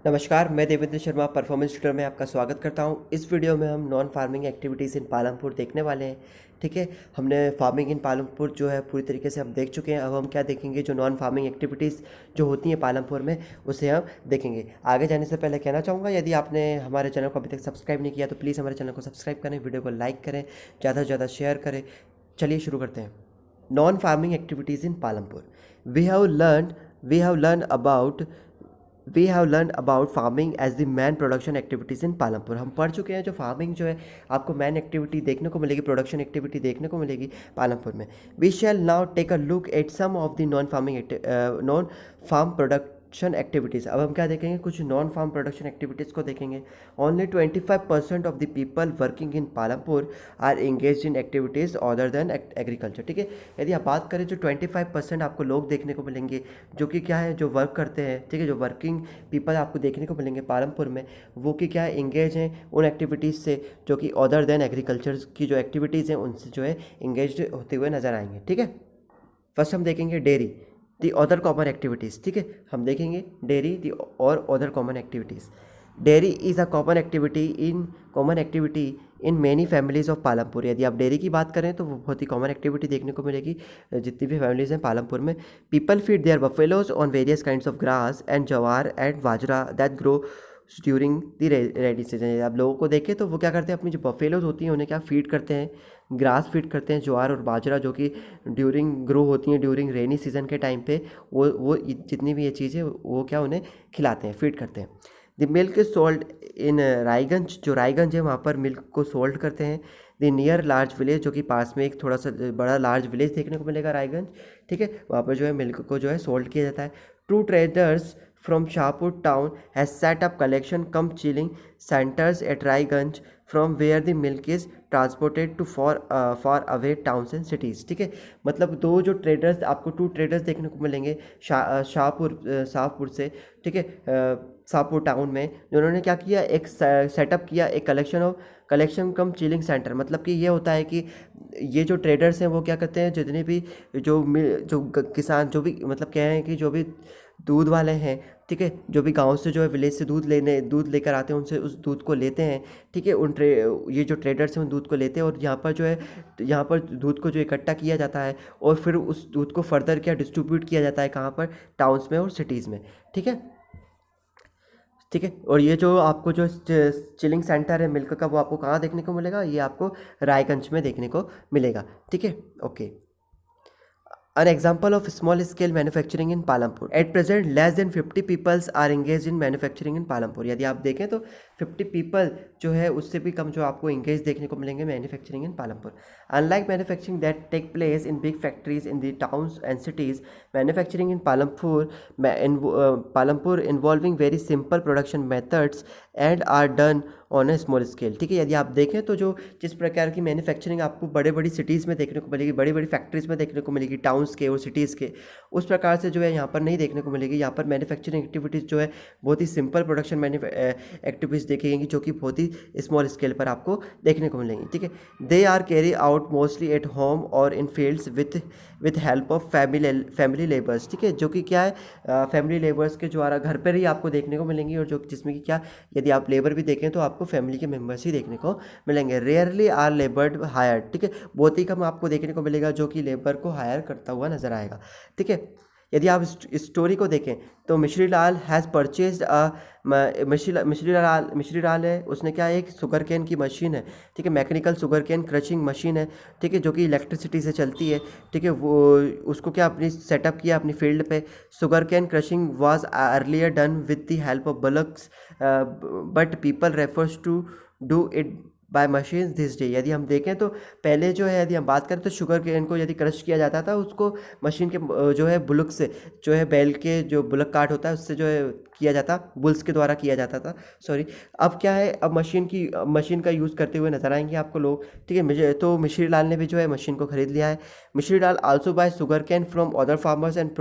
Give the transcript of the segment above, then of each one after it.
नमस्कार, मैं Devendra Sharma performance tutor में आपका स्वागत करता हूं। इस वीडियो में हम non farming activities in Palampur देखने वाले हैं। ठीक है, हमने फार्मिंग इन पालमपुर जो है पूरी तरीके से हम देख चुके हैं। अब हम क्या देखेंगे, जो नॉन फार्मिंग एक्टिविटीज़ जो होती हैं पालमपुर में, उसे हम देखेंगे। आगे जाने से पहले कहना चाहूँगा, यदि आपने हमारे चैनल को अभी तक सब्सक्राइब नहीं किया तो प्लीज़ हमारे चैनल को सब्सक्राइब करें, वीडियो को लाइक करें, ज़्यादा से ज़्यादा शेयर करें। चलिए शुरू करते हैं। Non farming activities in Palampur. We have learn about we have learn about farming as the main production activities in Palampur. हम पढ़ चुके हैं जो फार्मिंग जो है आपको मैन एक्टिविटी देखने को मिलेगी, प्रोडक्शन एक्टिविटी देखने को मिलेगी पालमपुर में। We shall now take a look at some of the non farm production activities. अब हम क्या देखेंगे, कुछ नॉन फार्म प्रोडक्शन एक्टिविटीज़ को देखेंगे। Only 25% of the people working in Palampur are engage in activities other than agriculture. ठीक है, यदि आप बात करें जो 25% आपको लोग देखने को मिलेंगे जो कि क्या है, जो वर्क करते हैं। ठीक है, जो वर्किंग पीपल आपको देखने को मिलेंगे पालमपुर में, वो कि क्या है, इंगेज हैं उन एक्टिविटीज़ से जो कि अदर देन एग्रीकल्चर की जो एक्टिविटीज़ हैं उनसे जो है इंगेज होते हुए नज़र आएंगे। ठीक है, फर्स्ट हम देखेंगे dairy the other common activities. ठीक है, हम देखेंगे डेयरी दी और other common activities. Dairy is a common activity in many families of Palampur. यदि आप डेयरी की बात करें तो वो बहुत ही कॉमन एक्टिविटी देखने को मिलेगी जितनी भी फैमिलीज़ हैं पालमपुर में। People feed their buffaloes on various kinds of grass and jowar and bajra that grow during the rainy season. आप लोगों को देखें तो वो क्या करते हैं, अपनी जो बफेलोज होती हैं उन्हें क्या फीड करते हैं, ग्रास फीड करते हैं, ज्वार और बाजरा, जो कि ड्यूरिंग ग्रो होती हैं ड्यूरिंग रेनी सीजन के टाइम पे। वो जितनी भी ये चीज़ें वो क्या उन्हें खिलाते हैं, फीड करते हैं। The milk is sold in Raiganj. जो रायगंज है वहाँ पर मिल्क को सोल्ड करते हैं। द नियर लार्ज विलेज, जो कि पास में एक थोड़ा सा बड़ा लार्ज विलेज देखने को मिलेगा रायगंज। ठीक है, वहाँ पर जो है मिल्क को जो है सोल्ड किया जाता है। To traders from Shahpur town has set up collection cum chilling centers at Raiganj from where the milk is transported to far away towns and cities। ठीक है, मतलब दो जो ट्रेडर्स आपको टू ट्रेडर्स देखने को मिलेंगे शाहपुर से। ठीक है, शाहपुर टाउन में जिन्होंने क्या किया, एक सेटअप किया, एक कलेक्शन कम चिलिंग सेंटर। मतलब कि ये होता है कि ये जो ट्रेडर्स हैं वो क्या करते हैं, जितने भी जो किसान जो भी मतलब क्या है कि जो भी दूध वाले हैं, ठीक है, जो भी गांव से जो है विलेज से दूध लेकर आते हैं, उनसे उस दूध को लेते हैं। ठीक है, ये जो ट्रेडर्स हैं उन दूध को लेते हैं और यहाँ पर दूध को जो इकट्ठा किया जाता है और फिर उस दूध को फर्दर क्या डिस्ट्रीब्यूट किया जाता है, कहाँ पर, टाउन्स में और सिटीज़ में। ठीक है, ठीक है, और ये जो आपको जो चिलिंग सेंटर है मिल्क का, वो आपको कहाँ देखने को मिलेगा, ये आपको रायगंज में देखने को मिलेगा। ठीक है, okay. An example of small scale manufacturing in Palampur. At present, less than 50 peoples are engaged in manufacturing in Palampur. यदि आप देखें तो 50 people जो है उससे भी कम जो आपको engaged देखने को मिलेंगे manufacturing in Palampur. Unlike manufacturing that take place in big factories in the towns and cities, manufacturing in Palampur involving very simple production methods and are done on A small scale. ठीक है, यदि आप देखें तो जो जिस प्रकार की मैन्युफैक्चरिंग आपको बड़े बड़ी सिटीज़ में देखने को मिलेगी, बड़ी बड़ी फैक्ट्रीज़ में देखने को मिलेगी, टाउन्स के और सिटीज़ के, उस प्रकार से जो है यहाँ पर नहीं देखने को मिलेगी। यहाँ पर मैन्युफैक्चरिंग एक्टिविटीज़ जो है बहुत ही सिंपल प्रोडक्शन एक्टिविटीज़ देखेंगी, जो कि बहुत ही स्मॉल स्केल पर आपको देखने को मिलेंगी। ठीक है, they are carry out mostly at home और in fields with help of family labours. ठीक है, जो कि क्या है, फैमिली लेबर्स के द्वारा घर पर ही आपको देखने को मिलेंगी, और जो जिसमें कि क्या, यदि आप लेबर भी देखें तो आपको फैमिली के मेंबर्स ही देखने को मिलेंगे। Rarely are labour hired. ठीक है, बहुत ही कम आपको देखने को मिलेगा जो कि लेबर को हायर करता हुआ नजर आएगा। ठीक है, यदि आप स्टोरी को देखें तो मिश्री लाल हैज़ परचेज मिश्री लाल है, उसने क्या, एक शुगर कैन की मशीन है। ठीक है, mechanical sugar cane crushing machine है। ठीक है, जो कि इलेक्ट्रिसिटी से चलती है। ठीक है, वो उसको क्या अपनी सेटअप किया अपनी फील्ड पे। Sugar cane crushing was earlier done with the help of bullocks but people prefers to do it by machines this day. यदि हम देखें तो पहले जो है, यदि हम बात करें तो शुगर केन को यदि क्रश किया जाता था, उसको मशीन के जो है बुलक से, जो है बैल के जो बुलक कार्ट होता है उससे जो है किया जाता, बुल्स के द्वारा किया जाता था, सॉरी। अब क्या है, अब मशीन का यूज़ करते हुए नजर आएंगे आपको लोग। ठीक है, तो मिश्री लाल ने भी जो है मशीन को खरीद लिया है। Mishri Lal also buys sugar cane from other farmers and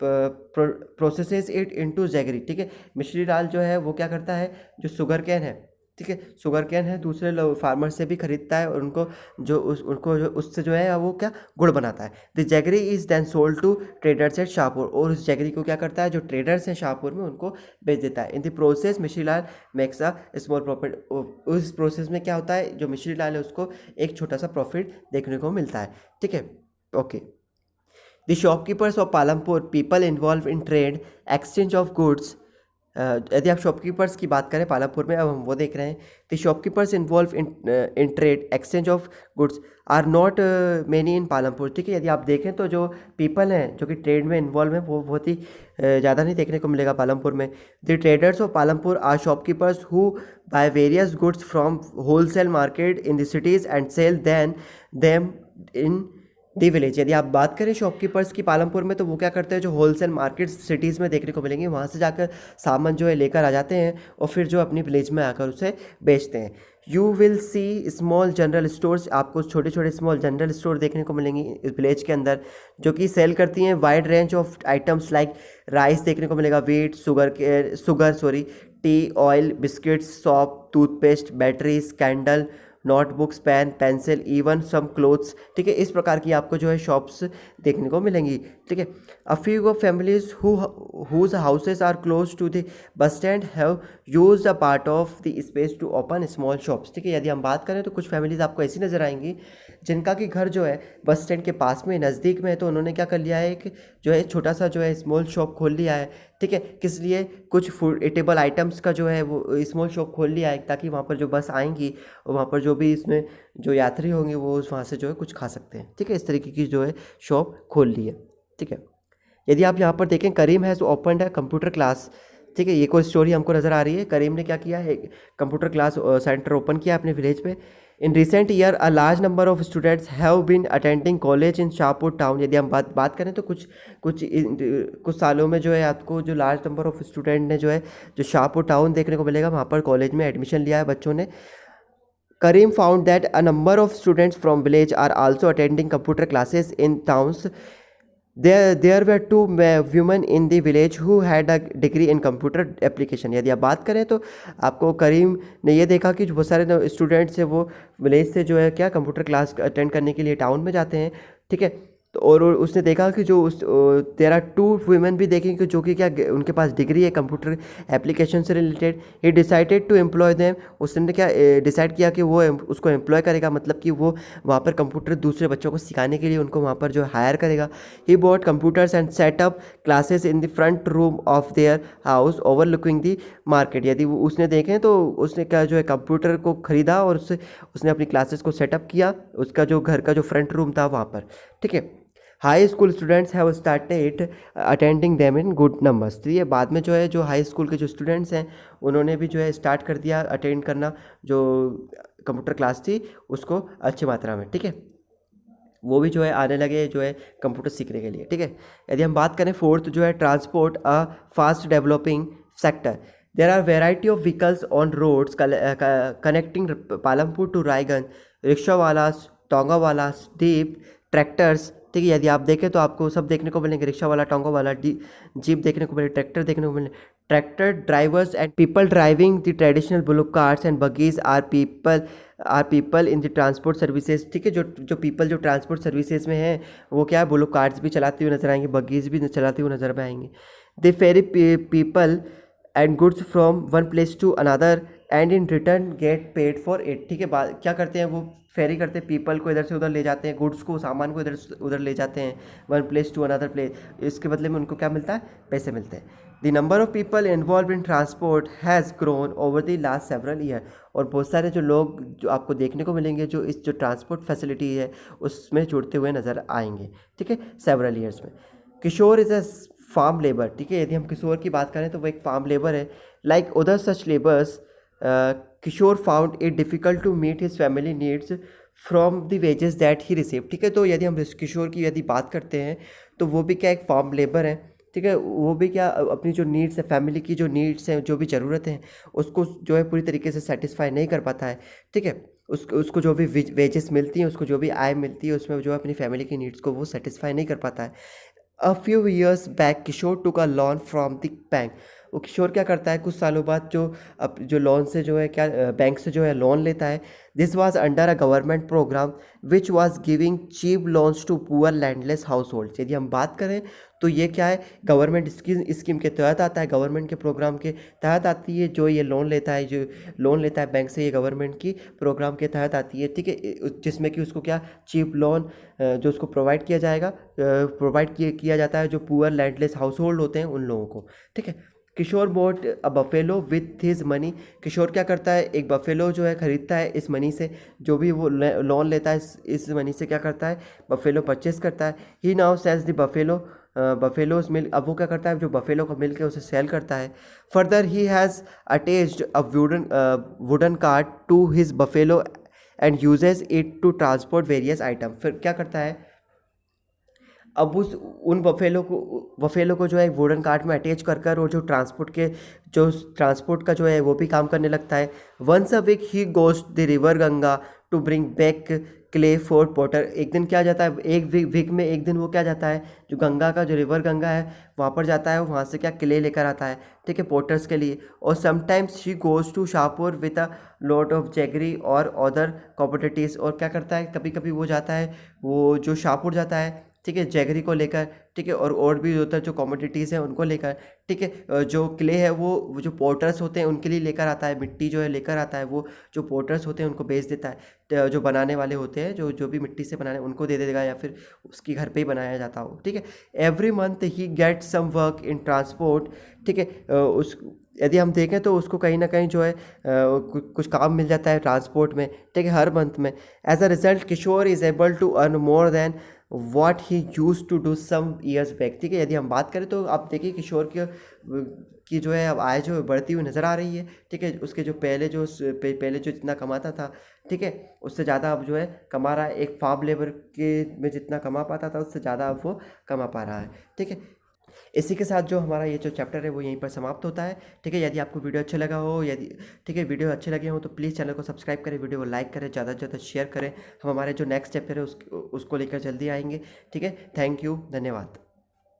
processes it into jaggery. ठीक है, मिश्री लाल जो है वो क्या करता है, जो शुगर कैन है ठीक है। शुगर केन है दूसरे लोग फार्मर से भी खरीदता है और उनको जो उससे जो है वो क्या गुड़ बनाता है। The jaggery is then sold to traders at Shahpur, और उस जैगरी को क्या करता है जो ट्रेडर्स हैं शाहपुर में उनको बेच देता है। In the process Mishri Lal makes a small profit, उस प्रोसेस में क्या होता है जो मिश्री लाल है उसको एक छोटा सा प्रॉफिट देखने को मिलता है। ठीक है, okay. The shopkeepers of Palampur people involve in trade exchange of goods. यदि आप शॉपकीपर्स की बात करें पालमपुर में, अब हम वो देख रहे हैं। The shopkeepers involve in trade exchange of goods are not many in Palampur. ठीक है, यदि आप देखें तो जो पीपल हैं जो कि ट्रेड में इन्वॉल्व हैं वो बहुत ही ज़्यादा नहीं देखने को मिलेगा पालमपुर में। The traders of Palampur are shopkeepers who buy various goods from wholesale market in the cities and sell them in the village. यदि आप बात करें शॉपकीपर्स की पालमपुर में तो वो क्या करते हैं जो होलसेल मार्केट सिटीज़ में देखने को मिलेंगे वहाँ से जाकर सामान जो है लेकर आ जाते हैं और फिर जो अपनी विलेज में आकर उसे बेचते हैं। You will C small general stores, आपको छोटे छोटे स्मॉल जनरल स्टोर देखने को मिलेंगी इस विलेज के अंदर जो कि सेल करती हैं wide range of items like rice देखने को मिलेगा, wheat, sugar, tea, oil, biscuits, soap, toothpaste, batteries, candle, notebooks, pen, pencil, even some clothes. ठीक है, इस प्रकार की आपको जो है शॉप्स देखने को मिलेंगी। ठीक है, a few of families whose houses are close to the bus stand have used a part of the space to open small shops. ठीक है, यदि हम बात करें तो कुछ फैमिलीज आपको ऐसी नज़र आएंगी जिनका कि घर जो है बस स्टैंड के पास में नज़दीक में है, तो उन्होंने क्या कर लिया है एक जो है छोटा सा जो है स्मॉल शॉप खोल लिया है। ठीक है, किस लिए, कुछ फूड ईटेबल आइटम्स का जो है वो स्मॉल शॉप खोल लिया है ताकि वहाँ पर जो बस आएंगी और वहाँ पर जो भी इसमें जो यात्री होंगे वो वहाँ से जो है कुछ खा सकते हैं। ठीक है, इस तरीके की जो है शॉप खोल ली है। ठीक है, यदि आप यहाँ पर देखें करीम हैज़ ओपनड है कंप्यूटर क्लास। ठीक है, ये कोई स्टोरी हमको नज़र आ रही है। करीम ने क्या किया है, कंप्यूटर क्लास सेंटर ओपन किया अपने विलेज पे। In recent year a large number of students have been attending college in Shahpur town. यदि हम बात करें तो कुछ सालों में जो है आपको जो लार्ज नंबर ऑफ स्टूडेंट ने जो है जो शाहपुर टाउन देखने को मिलेगा, वहाँ पर कॉलेज में एडमिशन लिया है बच्चों ने। Karim found that a number of students from village are also attending computer classes in towns. There were two women in the village who had a degree in computer application. यदि आप बात करें तो आपको करीम ने ये देखा कि जो बहुत सारे स्टूडेंट्स हैं वो विलेज से जो है क्या कंप्यूटर क्लास अटेंड करने के लिए टाउन में जाते हैं। ठीक है, तो और उसने देखा कि जो देयर आर टू वुमेन भी देखें कि जो कि क्या उनके पास डिग्री है कंप्यूटर एप्लीकेशन से related. He decided to employ them, उसने क्या डिसाइड किया कि वो उसको एम्प्लॉय करेगा, मतलब कि वो वहाँ पर कंप्यूटर दूसरे बच्चों को सिखाने के लिए उनको वहाँ पर जो हायर करेगा। He bought computers and setup classes in the front room of their house overlooking the market. यदि वो उसने देखें तो उसने क्या जो है कंप्यूटर को ख़रीदा और उसने अपनी क्लासेस को सेटअप किया उसका जो घर का जो फ्रंट रूम था वहाँ पर। ठीक है, high school students have started attending them in good numbers. तो ये बाद में जो है जो हाई स्कूल के जो स्टूडेंट्स हैं उन्होंने भी जो है स्टार्ट कर दिया अटेंड करना जो कंप्यूटर क्लास थी उसको अच्छी मात्रा में। ठीक है, वो भी जो है आने लगे जो है कंप्यूटर सीखने के लिए। ठीक है, यदि हम बात करें फोर्थ जो है transport a fast developing sector. There are variety of vehicles on roads connecting Palampur to Raiganj, rickshaw wallahs, tonga wallahs, jeep, tractors. ठीक है, यदि आप देखें तो आपको सब देखने को मिलेंगे, रिक्शा वाला, टोंगा वाला, जीप देखने को मिले, ट्रैक्टर देखने को मिले। Tractor drivers and people driving the traditional bullock carts and buggies are people in the transport services. ठीक है, जो पीपल जो ट्रांसपोर्ट सर्विसेज में हैं वो क्या है बुलक कार्स भी चलाते हुए नजर आएंगे, बगीज भी चलाते हुए नजर में आएंगे। They ferry people and goods from one place to another and in return get paid for it. ठीक है, क्या करते हैं वो फेरी करते हैं, पीपल को इधर से उधर ले जाते हैं, गुड्स को सामान को इधर से उधर ले जाते हैं one place to another place. इसके बदले में उनको क्या मिलता है, पैसे मिलते हैं। The number of people involve in transport has grown over the last several year. और बहुत सारे जो लोग जो आपको देखने को मिलेंगे जो इस जो ट्रांसपोर्ट फैसिलिटी है उसमें जुड़ते हुए नज़र आएंगे। ठीक है, सेवरल ईयर्स में। किशोर इज़ अ फार्म लेबर। ठीक है, यदि हम किशोर की बात करें तो वो एक फार्म लेबर है। Like other such labours Kishore found it difficult to meet his family needs from the wages that he receive. ठीक है, तो यदि हम किशोर की यदि बात करते हैं तो वो भी क्या एक फार्म लेबर है। ठीक है, वो भी क्या अपनी जो नीड्स है, फैमिली की जो नीड्स हैं, जो भी ज़रूरत हैं उसको जो है पूरी तरीके से सेटिस्फाई नहीं कर पाता है। ठीक है, उसको जो भी वेजेस मिलती हैं, उसको जो भी आय मिलती है उसमें जो है अपनी फैमिली की नीड्स को वो सेटिस्फाई नहीं कर पाता है। A few years back Kishore took a loan from the bank. वो किशोर क्या करता है कुछ सालों बाद जो लोन से जो है क्या बैंक से जो है लोन लेता है। This was under a government programme which was giving cheap loans to poor landless household. यदि हम बात करें तो ये क्या है, गवर्नमेंट स्कीम के तहत आता है, गवर्नमेंट के प्रोग्राम के तहत आती है। जो ये लोन लेता है, जो लोन लेता है बैंक से, ये गवर्नमेंट की प्रोग्राम के तहत आती है, ठीक है। जिसमें कि उसको क्या चीप लोन जो उसको प्रोवाइड किया जाएगा, प्रोवाइड किया जाता है जो पुअर लैंडलेस हाउस होल्ड होते हैं उन लोगों को, ठीक है। Kishore bought a buffalo with his money. Kishore क्या करता है, एक बफेलो जो है खरीदता है इस मनी से, जो भी वो लोन लेता है इस मनी से क्या करता है, बफेलो परचेस करता है। He now sells the buffalo buffalo's milk. अब वो क्या करता है, जो बफेलो का मिल्क है उसे सेल करता है। Further he has attached a wooden cart to his buffalo and uses it to transport various item. फिर क्या करता है, अब उन बफेलो को जो है वुडन कार्ट में अटैच कर कर और जो ट्रांसपोर्ट का जो है वो भी काम करने लगता है। Once a week he goes the river Ganga to bring back clay for potter. एक दिन क्या जाता है, एक वीक में एक दिन वो क्या जाता है, जो गंगा का जो रिवर गंगा है वहाँ पर जाता है, वहाँ से क्या क्ले लेकर आता है, ठीक है, पोटर्स के लिए। और sometimes she goes to Shahpur with a lot of jaggery और अदर कॉम्पिटिटिव्स। और क्या करता है, कभी कभी वो जाता है, वो जो शाहपुर जाता है, ठीक है, जैगरी को लेकर, ठीक है, और भी होता है जो कमोडिटीज़ हैं उनको लेकर, ठीक है। जो क्ले है वो जो पोर्टर्स होते हैं उनके लिए लेकर आता है, मिट्टी जो है लेकर आता है, वो जो पोर्टर्स होते हैं उनको बेच देता है। जो बनाने वाले होते हैं, जो जो भी मिट्टी से बनाने उनको दे देगा, या फिर उसकी घर पे ही बनाया जाता हो, ठीक है। Every month he get some work in transport, ठीक है। उस यदि हम देखें तो उसको कहीं ना कहीं जो है कुछ काम मिल जाता है ट्रांसपोर्ट में, ठीक है, हर मंथ में। As a result Kishore is able to earn more than what he use to do some years back, ठीक है। यदि हम बात करें तो आप देखिए किशोर की जो है अब आय जो बढ़ती हुई नज़र आ रही है, ठीक है। उसके जो पहले जो जितना कमाता था, ठीक है, उससे ज़्यादा अब जो है कमा रहा है। एक फार्म लेबर के में जितना कमा पाता था उससे ज़्यादा अब वो कमा पा रहा है, ठीक है। इसी के साथ जो हमारा ये जो चैप्टर है वो यहीं पर समाप्त होता है, ठीक है। यदि आपको वीडियो अच्छा लगा हो, यदि ठीक है वीडियो अच्छे लगे हो तो प्लीज़ चैनल को सब्सक्राइब करें, वीडियो को लाइक करें, ज़्यादा से ज़्यादा शेयर करें। हम हमारे जो नेक्स्ट चैप्टर है उसको लेकर जल्दी आएंगे, ठीक है। थैंक यू, धन्यवाद।